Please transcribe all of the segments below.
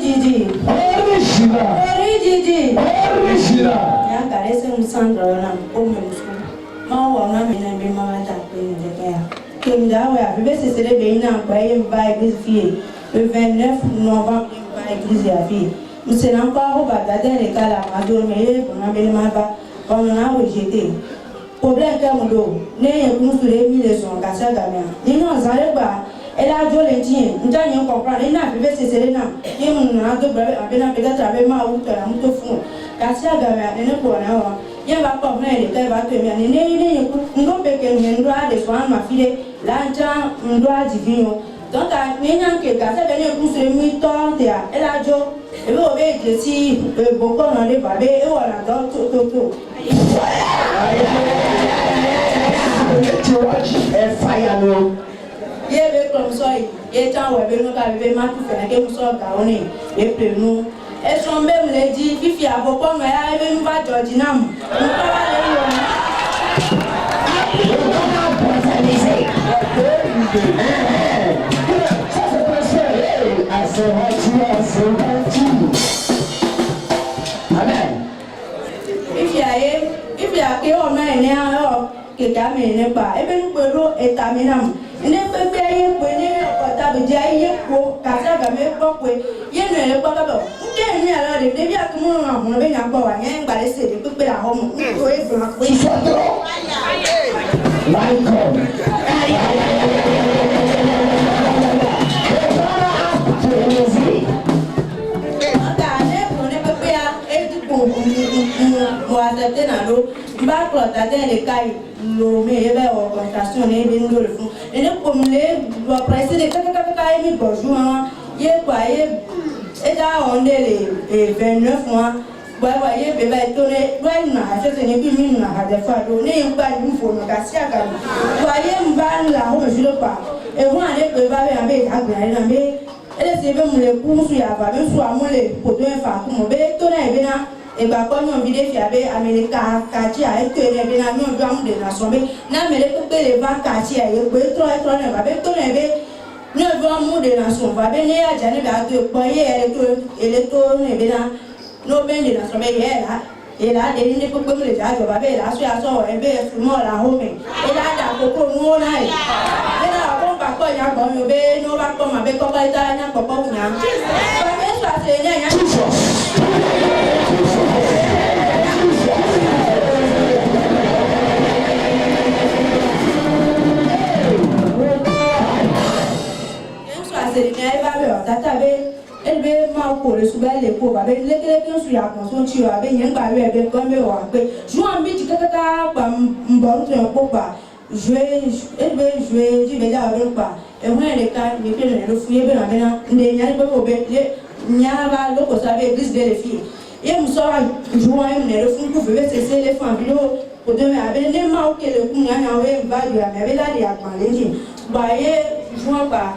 Gigi. Gigi. Ya carece un sandro na como ma wa na mi na mi ma ta pe ni de ya. Kim da wa bi se se be na kwa ye ba église fille. Le 29 novembre ba église ya fille. Monsieur n'a pas regardé les cas là, ma dormir pour ma belle maba. On a rejeté. Problème comme l'eau. Né nous sur les mille son casse gamin. Ni non zale ba. Elle a joué les tiens. Nous t'avons compris. Il n'a pas fait ses sérénats. Il m'a dit que ben peut-être avec ma route à mon fond. Casse gamin. Il ne peut pas. Il va pas venir. Il va te mettre. Il ne peut que nous doit des soins ma fille. L'antan nous doit divin. Donc à n'ayant que casse gamin pour se mettre. Elle a joué. Et vous avez dit si beaucoup dans les babés et voilà donc tout. Tu vois, fire no. Il veut comme ça, il t'en va venir avec ma tout faire que nous sommes garonés et puis nous. Et son même les dit, Fifi a beaucoup mais elle veut nous voir Georginam. Nous pas Amen. If you are here, man, now, que jamais n'est pas. Et bien, nous pouvons être amenam. Il n'est pas payé pour ne pas tabayer pour casser la gamme pour que il ne pas là. Quel est alors les débuts à tout le monde on vient encore à rien balayer de couper la homme. Oui, ça trop. Michael. Les cas, l'homme augmentation des nous le font. Et nous comme les doit presser des cacacacaïs bonjour. Il est quoi et là on est les 29 mois. Vous voyez, bébé étonné, ouais, n'a fait une épine à des fois donné un pas d'une fois, casser à gamme. Voyez, un ban là, on ne joue pas. Et vous allez que va avec un mais elle s'est même les cours sur la vague, soit moi les poteaux et faire comme on est étonné, bien. Et bah quand on vidéo fiabe Américain quartier a été révélé à nous dans de la somme na mele ko les va quartier a eu trop ne va be to ne va mu de la somme va be ne ya jani ba to poye ele to ne be na no be de la somme et là des lignes pour comme les gens va be la so ya so e be fumo la home et là da ko no na e na ko ba ko ya ko yo be no ba ko ma be ko ka ta nya ko ko nya ba be so ase nya nya elle veut pour le souvent les pauvres avec les sur la conscience tu avec un barrière avec comme je en bit kaka comme bon je elle veut jouer du média avec pas et moi les cas mais que le fouiller bien maintenant les n'y a pas au bet n'y a pas le ko savait église des filles et nous sommes jouant le fond pour faire cesser les femmes vidéo pour demain avec les mains que le coup n'y a pas de mais avec là il y a pas les gens voyez jouant pas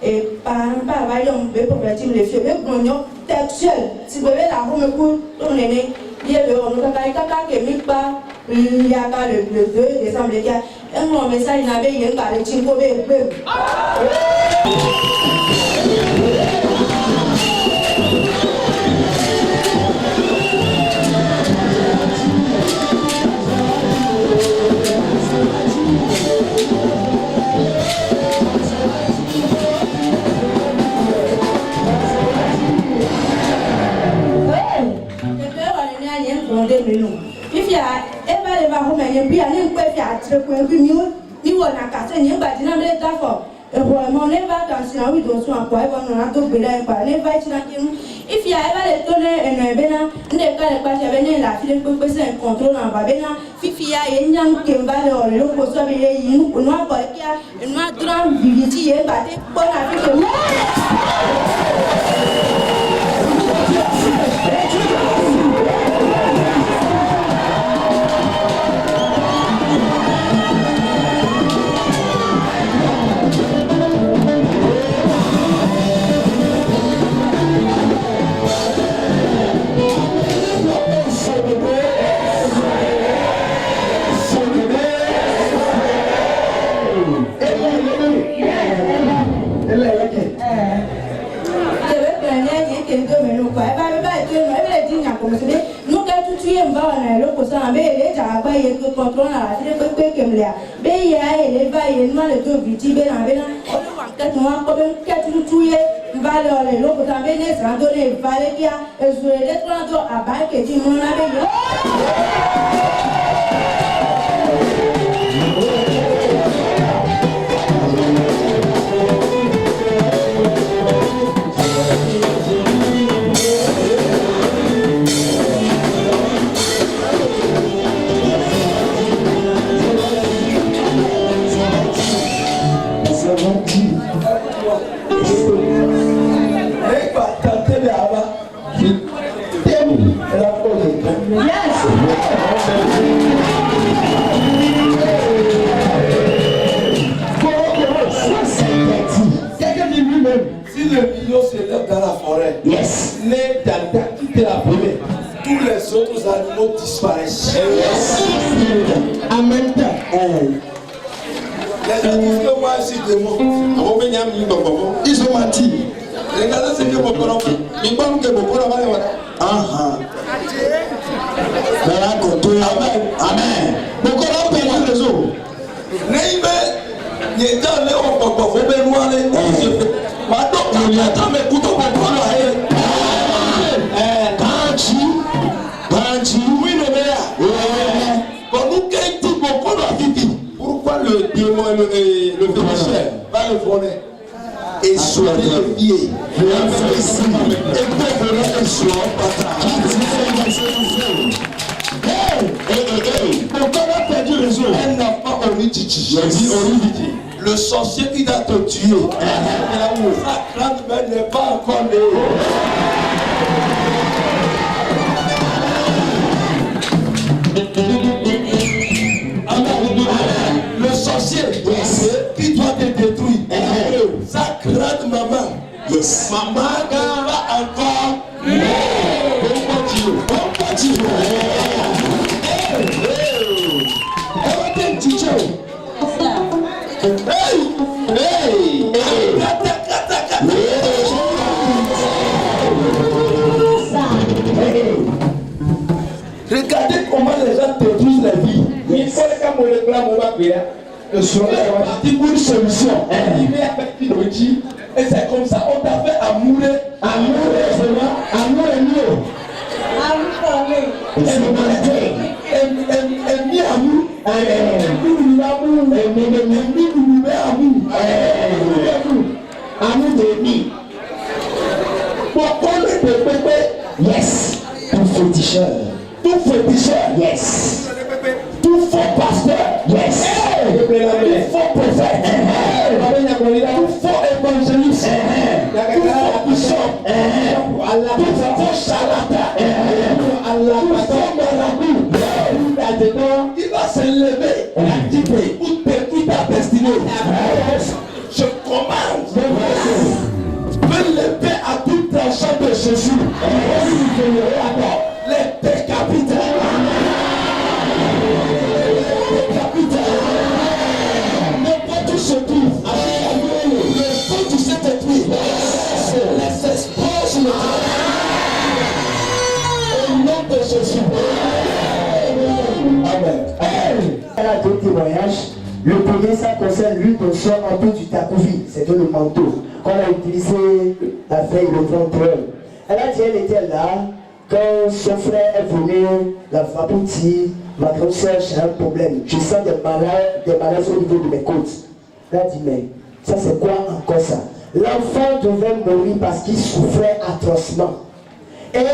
et par voyons be propriété les filles be gonyo textuel si bébé la home pour ton aîné il est on kaka que mi pas il y a pas le 2 décembre il y a un message na be yen ka le chinko be if you are ever home and be an inquiry you want a cat and you but you never for a woman never can we don't want to be like if you are ever a toner and a banner and they got a patch of any laughing percent control on Babena, Fifi, and young Kimball or local survey, you will not buy and not drown VVT, but they put commencer. Nous, quand tu es en bas, on a le poisson, mais les gens qui contrôlent la télé, que me l'a. Mais il y a les bails, il m'a le tout vite, ben, on va peut-être moi, comme quand tu es, on va aller le poisson, mais les gens donnent, va aller qui a, je vais les prendre à bas, que tu m'en as. Si le lion se lève dans la forêt, Yes. les dantas quittent la forêt, tous les autres animaux disparaissent. Yes. En même temps. Les gens disent que moi je suis démon. Ils ont menti. Regardez ce que Bokoro fait. Ils pensent que Bokoro va y avoir. Amen. Bokoro peut être les autres. Neime, il est dans le haut pour vous bénir. Maintenant, il y a tant de couteaux pour prendre la haine. Oui, non, mais pour nous, qu'est-ce que Bokoro a dit? Pourquoi le démon et le vénitieux va le voler? Et sur les pieds, et pauvre et sur Pourquoi on a perdu le réseau? elle n'a pas Onititi. Le sorcier qui va te tuer, sa grande-mère n'est pas encore née. Le sorcier qui doit te détruire, sa grande-maman, maman n'est pas encore née. Regardez comment les gens détruisent la vie. Il faut que le réclame au bac. Le soleil est parti pour une solution. Il est avec Pidouchi. Et c'est comme ça, on t'a fait amourer. Amourer seulement. Amour est mieux. Yes. Tout féticheur. Tout féticheur. Yes. Tout faux pasteur. Yes. Tout faux prophète. Tout faux évangéliste. Tout faux bishop. Tout faux charlatan. Tout faux marabout. Il va se lever pour détruire ta destinée. Je commande. Fais l'épée à tout tranchant de Jésus. Les décapités. N'importe où se trouve. Le feu du Saint-Esprit. Les espoirs sur le au nom de Jésus. Amen. Elle a deux témoignages. Le premier, ça concerne l'huile d'onction en plus du takouvi, c'est le manteau qu'on a utilisé la veille le 31. Elle a dit elle était là quand son frère est venu la vapoutir. Ma grande soeur, j'ai un problème. Je sens des malaises au niveau de mes côtes. Elle a dit mais ça c'est quoi encore ça? L'enfant devait mourir parce qu'il souffrait atrocement. Et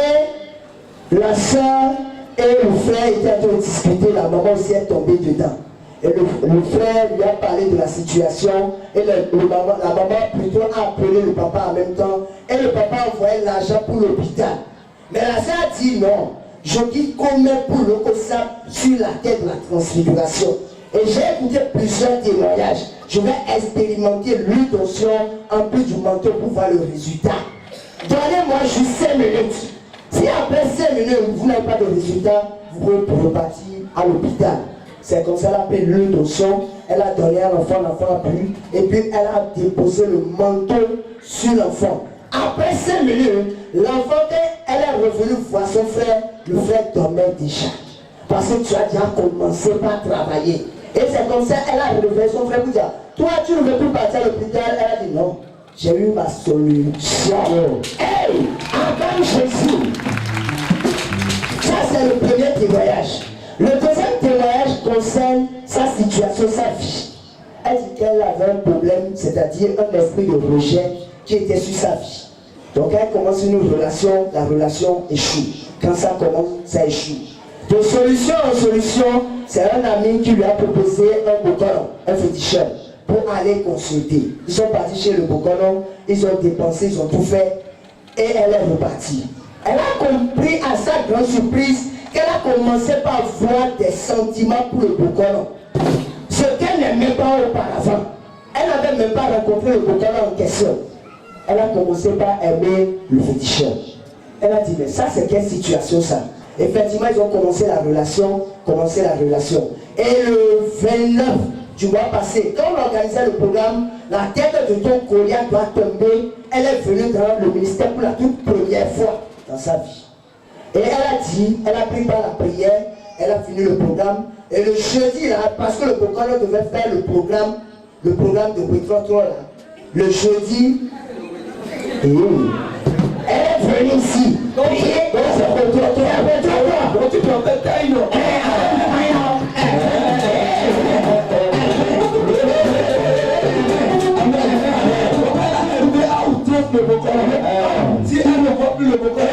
la soeur et le frère étaient en train de discuter, la maman aussi est tombée dedans. Et le frère lui a parlé de la situation et la maman plutôt a appelé le papa en même temps et le papa a envoyé l'argent pour l'hôpital. Mais la sœur a dit non, je dis combien pour le ça sur la tête de la transfiguration. Et j'ai écouté plusieurs témoignages. Je vais expérimenter l'huile d'onction en plus du manteau pour voir le résultat. Donnez-moi juste 5 minutes. Si après 5 minutes vous n'avez pas de résultat, vous pouvez repartir à l'hôpital. C'est comme ça, elle a pris l'huile d'onction, elle a donné à l'enfant a bu, et puis elle a déposé le manteau sur l'enfant. Après 5 minutes, l'enfant elle est revenue voir son frère. Le frère dormait déjà. Parce que tu as déjà commencé par travailler. Et c'est comme ça, elle a réveillé son frère pour dire, toi, tu ne veux plus partir à l'hôpital. Elle a dit non, j'ai eu ma solution. Hey, avant Jésus. Ça, c'est le premier témoignage. Le deuxième témoignage concerne sa situation, sa vie. Elle dit qu'elle avait un problème, c'est-à-dire un esprit de rejet qui était sur sa vie. Donc elle commence une relation, la relation échoue. Quand ça commence, ça échoue. De solution en solution, c'est un ami qui lui a proposé un boconon, un féticheur, pour aller consulter. Ils sont partis chez le boconon, ils ont dépensé, ils ont tout fait, et elle est repartie. Elle a compris à sa grande surprise qu'elle a commencé par voir des sentiments pour le boconon. Ce qu'elle n'aimait pas auparavant. Elle n'avait même pas rencontré le boconon en question. Elle a commencé par aimer le féticheur. Elle a dit, mais ça c'est quelle situation ça? Effectivement, ils ont commencé la relation. Et le 29 du mois passé, quand on organisait le programme, la tête de ton collier doit tomber. Elle est venue dans le ministère pour la toute première fois dans sa vie. Et elle a dit, elle a pris par la prière, elle a fini le programme. Et le jeudi, là, parce que le boconon devait faire le programme de Wittrotro, là, le jeudi, elle est venue ici. Si elle ne voit plus le boconon,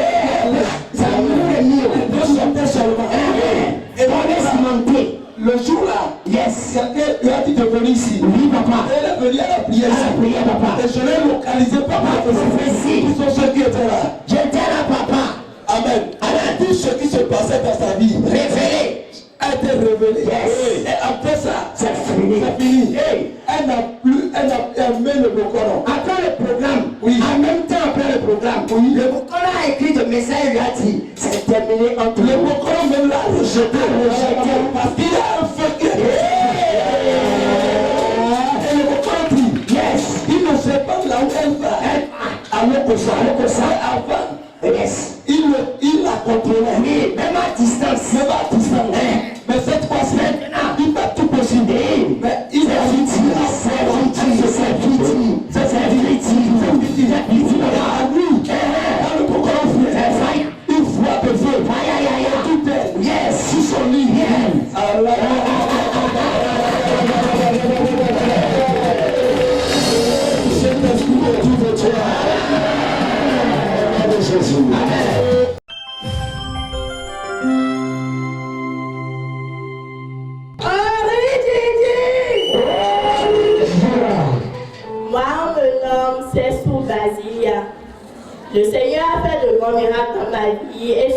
ça nous est mis de chanter seulement. Et on est cimenté. Le jour là, yes, quelqu'un lui a dit de venir ici. Oui, papa. Elle est venue à la prière. Papa. Et je l'ai localisé, papa. Ils sont ceux qui étaient là. J'étais là, papa. Amen. Elle a dit ce qui se passait dans sa vie. Révélé. Elle a été révélée. Yes. Et après ça, C'est fini. c'est fini. Hey. Elle n'a aimé le boconon. Après le programme, Oui. en même temps après le programme, Oui. le boconon a écrit de message et lui a dit, c'est terminé entre Le nous. boconon même l'a rejeté. Parce qu'il y a un feu qui est. Et le boconon dit, Yes. il ne sait pas là où elle va. À l'opposé. Avant, Yes. il la contrôlait. Oui, même à distance. Même à distance. Mais cette fois-ci, il fait tout possible. Mais il est victime. Ah oui. Dans le boconon, il voit de feu. Tout est. Yes. Sous son lit. Allah. Saint-Esprit de tout de toi. Au nom de Jésus. Moi, on me nomme Cessou Basilia. Le Seigneur a fait de grands miracles dans ma vie et je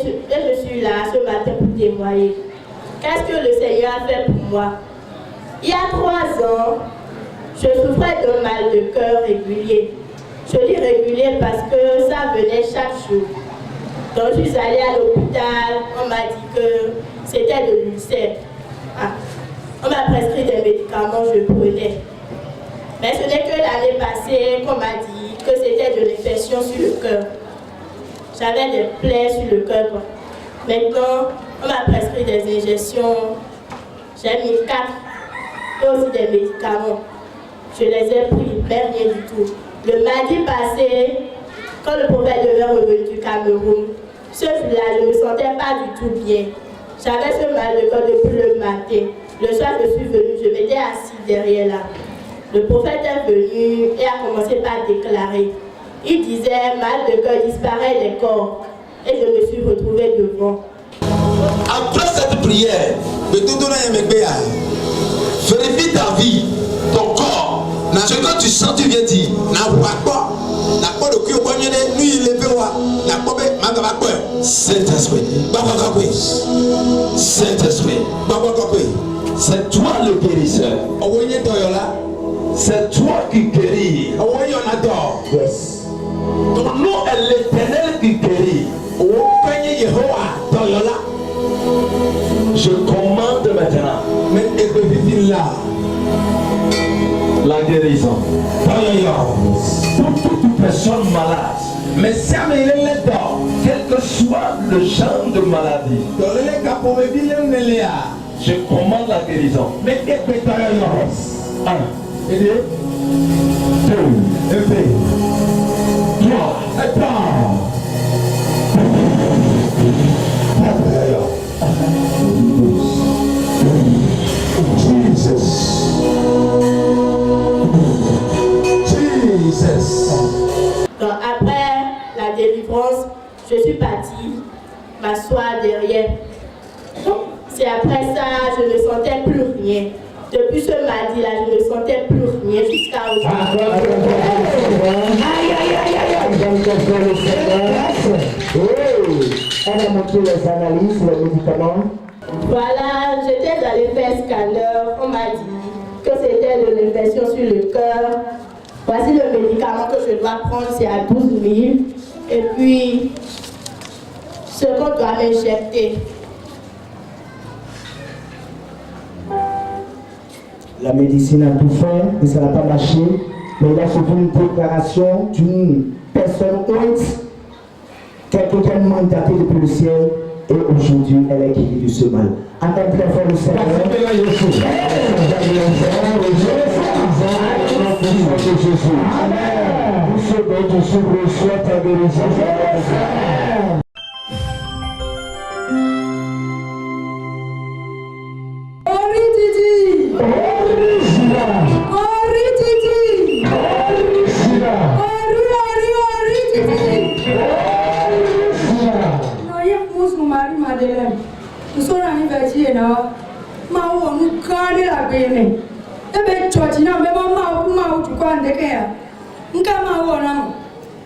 suis là ce matin pour témoigner. Qu'est-ce que le Seigneur a fait pour moi? Il y a 3 ans, je souffrais d'un mal de cœur régulier. Je dis régulier parce que ça venait chaque jour. Donc je suis allée à l'hôpital, on m'a dit que c'était de l'ulcère. On m'a prescrit des médicaments, je prenais. Mais ce n'est que l'année passée qu'on m'a dit que c'était de l'infection sur le cœur. J'avais des plaies sur le cœur. Maintenant, on m'a prescrit des injections. J'ai mis 4 et aussi des médicaments. Je les ai pris, mais rien du tout. Le mardi passé, quand le prophète devait revenir du Cameroun, ce jour-là, je ne me sentais pas du tout bien. J'avais ce mal de cœur depuis le matin. Le soir, je suis venue, je m'étais assise derrière là. Le prophète est venu et a commencé par déclarer. Il disait, mal de cœur disparaît des corps. Et je me suis retrouvée devant. Après cette prière, vérifie ta vie, ton corps. Ce que tu sens, tu viens dire. Saint-Esprit, Saint-Esprit, c'est toi le guérisseur. C'est toi qui guéris. Yes. Ton nom est l'Éternel qui guérit. Je commande maintenant la guérison. Pour toute personne malade. Mais si quel que soit le genre de maladie, je commande la guérison. Un, deux, trois, Jesus. Donc après la délivrance, je suis partie m'asseoir derrière. C'est après ça, je ne sentais plus rien. Depuis ce mardi-là, je ne sentais plus rien jusqu'à aujourd'hui. Elle a montré les analyses, les médicaments. Voilà, j'étais allée faire scanner. On m'a dit que c'était de l'infection sur le cœur. Voici le médicament que je dois prendre, c'est à 12 000. Et puis, ce qu'on doit m'injecter. La médecine a tout fait, mais ça n'a pas marché. Mais il a suivi une déclaration d'une personne haute, quelqu'un qui a mandaté depuis le ciel, et aujourd'hui elle est guérie de ce mal. Attends très fort le Seigneur.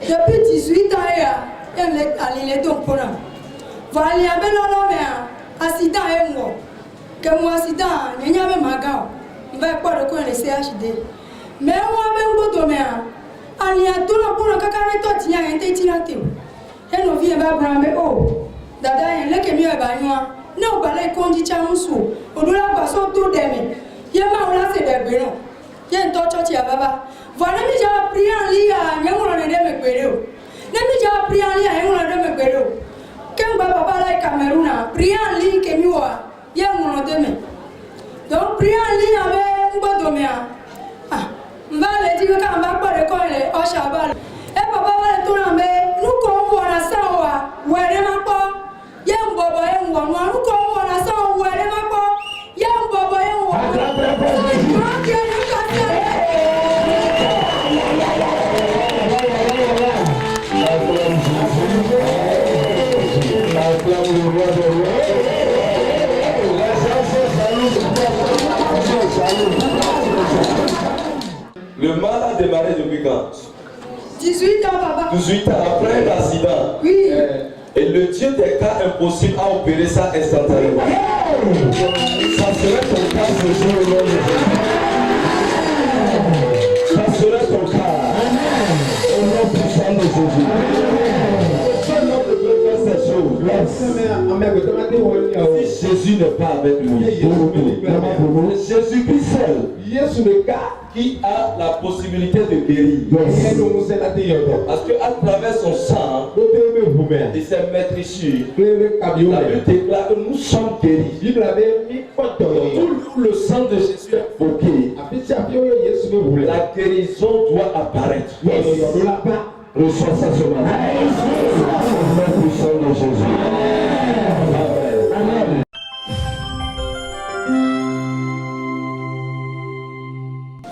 Depuis 18 ans, il est donc pour nous. Voilà, il y a un accident et moi. Que mon accident, il y a un magao. Il va pas le coin de CHD. Mais moi, même pour toi, il y a tout le monde qui a été tiré. Et nous vivons à Brambe. Oh, Dada, il y a quelqu'un qui a été non, pas les conditions. Au-delà de ça, tout demain. Il y a un c'est des bénons. Il y a un torture qui a baba. Voilà, mais j'ai appris en lit à Yamoulane Péro. N'est-ce j'ai appris en lit à Yamoulane Péro. Quand papa là Cameroun, pris en lit que moi, Yamoulane. Donc, pris en lit avec un bodomia. Ah, on va le dire quand on va pas le coller au chabal. Et papa va le tourner, nous comme on a ça, ou elle est ma part. Yam Bobo, nous comme on a ça, ou elle est ma part. Yam Bobo, Le mal a démarré depuis quand? 18 ans, papa. 18 ans après l'accident. Oui. Et le Dieu des cas impossibles a opéré ça instantanément. Ça serait ton cas ce jour au nom de Jésus. Ça serait ton cas. Au nom puissant de Jésus. Seul homme ne peut faire ces choses. Si Jésus n'est pas avec lui, Jésus-Christ seul, qui a la possibilité de guérir. Parce qu'à travers son sang et ses maîtrisures, la Bible déclare que nous sommes guéris. Tout le sang de Jésus est invoqué. La guérison doit apparaître. Reçois ça ce matin. Au nom puissant de Jésus. Amen.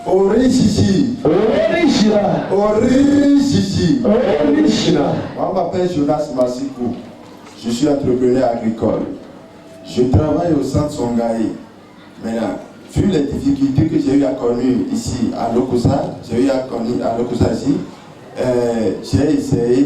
Orichichi. On m'appelle Jonas Massikou. Je suis entrepreneur agricole. Je travaille au centre Songaï. Maintenant, vu les difficultés que j'ai eu à connaître ici à Lokossa, j'ai essayé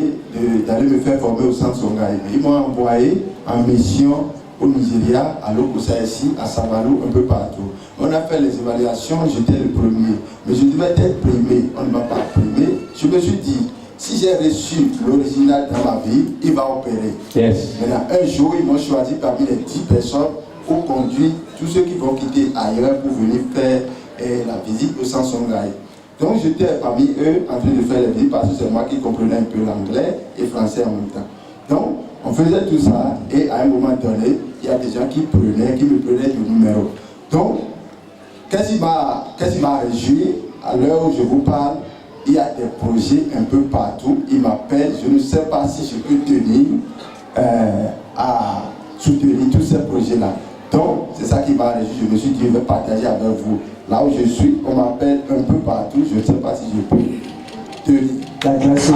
d'aller me faire former au centre Songaï. Ils m'ont envoyé en mission au Nigeria, à Lokossa ici, à Sabalou, un peu partout. On a fait les évaluations, j'étais le premier. Mais je devais être primé, on ne m'a pas primé. Je me suis dit, si j'ai reçu l'original dans ma vie, il va opérer. Yes. Maintenant, un jour, ils m'ont choisi parmi les 10 personnes pour conduire tous ceux qui vont quitter ailleurs pour venir faire la visite au centre Songaï. Donc j'étais parmi eux en train de faire les livres parce que c'est moi qui comprenais un peu l'anglais et français en même temps. Donc on faisait tout ça et à un moment donné, il y a des gens qui me prenaient du numéro. Donc, qu'est-ce qui m'a réjoui? À l'heure où je vous parle, il y a des projets un peu partout. Ils m'appellent, je ne sais pas si je peux tenir à soutenir tous ces projets-là. Donc, c'est ça qui m'a réjoui. Je me suis dit, je vais partager avec vous. Là où je suis, on m'appelle un peu partout. Je ne sais pas si je peux tenir. La grâce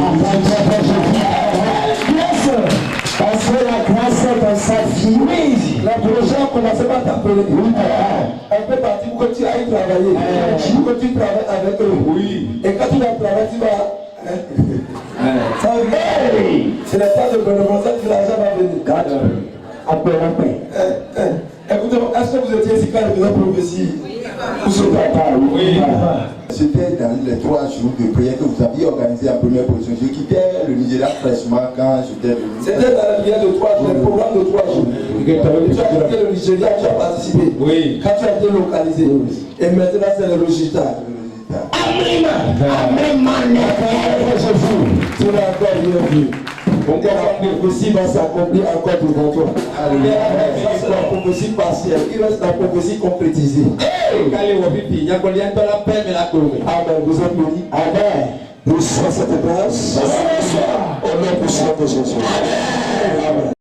parce que la grâce est dans sa vie. Oui, la prochaine a commencé par t'appeler. Oui, un peu partout quand tu ailles travailler. Quand tu travailles avec eux. Oui. Et quand tu vas travailler, tu vas. Ça va venir. Ce n'est pas de bénévolat que l'argent va venir. Après. Écoutez, est-ce que vous étiez ici quand il y a une prophétie? Oui. C'était dans les 3 jours de prière que vous aviez organisé en première position. Je quittais le Nigeria fraîchement quand j'étais venu. C'était dans la prière de 3 jours, le programme de 3 jours. Tu as quitté le Nigeria, tu as participé. Oui. Quand tu as été localisé. Et maintenant, c'est le résultat. Tu l'as encore bien vu. Donc la prophétie va s'accomplir encore devant toi. C'est la prophétie partielle. Il reste la prophétie concrétisée. Amen. Vous êtes bénis. Amen. Reçois cette grâce. Au nom de Jésus. Amen.